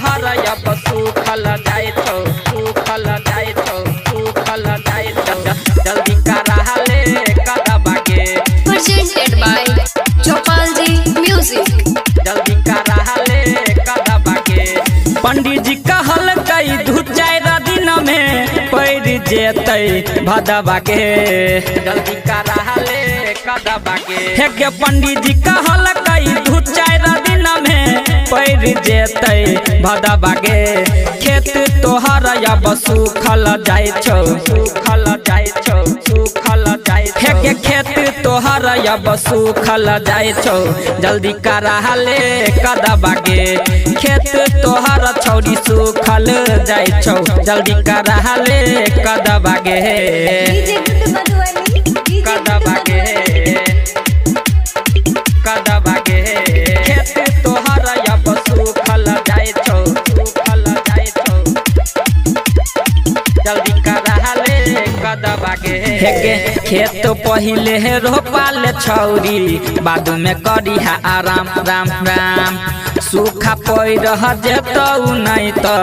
तोहर अब सुखल जाय छौ सुखल जाय छौ सुखल जाय छौ जल्दी करा ले कदबा के presented by Chopal Ji Music। जल्दी करा ले कदबा के पंडित जी कहल कई दू चार दिन में पैर जेतै भदबा के जल्दी करा ले कदबा के हे के पंडित जी कहल कई दू चार दिन में पैर जेतै भदबा के खेत तोहर अब सुखल जाय छौ सुखल जाय छौ सुखल जाय छौ हे के खेत तोहर अब सुखल जाय छौ जल्दी करा ले कदबा के खेत तोहर छौरी सुखल जाय छौ जल्दी करा ले कदबा के कदबा के कदबा के खेत तोहर अब सुखल जाय छौ सुखल जाय छौ जल्दी करा ले कदबा के हेगे खेत पहिले रोपाल छौरी बाद में करिहा आराम राम राम सूखा पैर जेतौ नहीं तो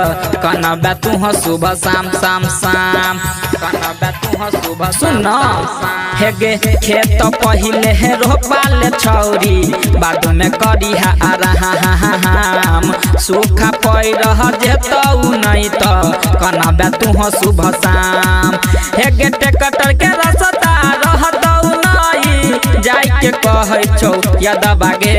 कनबे तू सुबह शाम शाम शाम कनबे तू सुबह सुन हेगे खेत पहिले रोपाल छौरी बाद में करिहा आराम सूखा पैर जेतौ नहीं तो कनबे तू सुबह शाम हेगे ट्रैक्टर के रास्ता रहतौ नहीं जाय के कहै छौ यदबा गे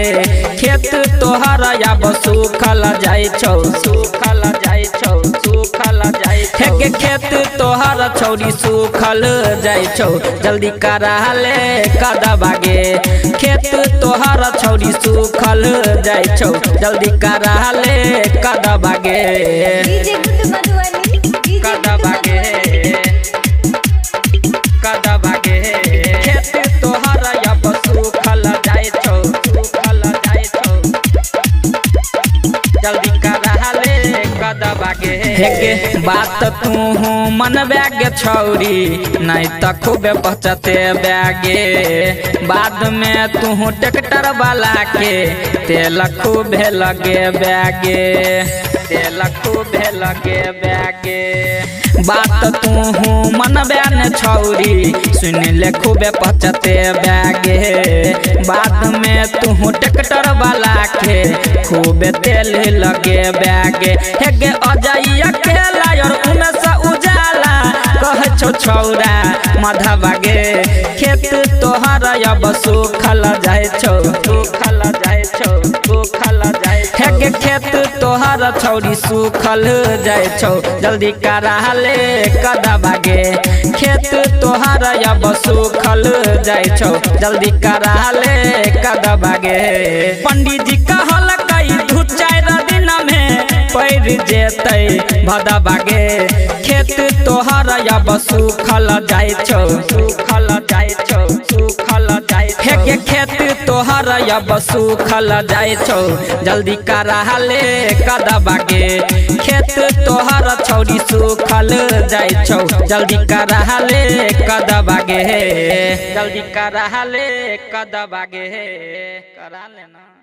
खेत तोहर अब सुखल जाय छौ सुखल जाय छौ सुखल जाय छौ हेगे खेत तोहर छौरी सुखल जाय छौ जल्दी करा ले कदबा गे खेत तोहर छौरी सुखल जाय छौ जल्दी करा ले कदबा गे कदबा गे कदबा के खेत तोहर अब सुखल जाय छौ सुखल जाय छौ जल्दी करा ले कदबा के हेगे बात तू मन बैग छौरी नहीं तो खूबे पचते बैगे बाद में तू ट्रैक्टर वाला के तेल खूबे लगे बैगे तेल खूबे लगे बैगे बात तू मन बयान छौरी सुन ले खूबे पचते बैगे बाद में तू ट्रैक्टर वाला के खूबे तेल लगे बैगे हेगे अजय अकेला और उमेश उजाला कह छौ छौरा मधबा गे खेत तोहर अब सुखल जाय छौ सुखल जाय छौ सुखल जाय छौ हेगे खेत तोहर छौरी सुखल जाय छौ जल्दी करा ले कदबा गे खेत तोहर अब सुखल जाय छौ जल्दी करा ले कदबा गे पंडित जी कहल कई दू चार दिन में पैर जेतै भदबा गे खेत तोहर अब सुखल जाय छौ सुखल जाय छौ सुखल जाय छौ हेगे खेत तोहर अब सुखल जाय छौ जल्दी करा ले कदबा गे खेत तोहर छौरी सुखल जाय छौ जल्दी करा ले कदबा गे जल्दी करा ले कदबा गे करा लेना।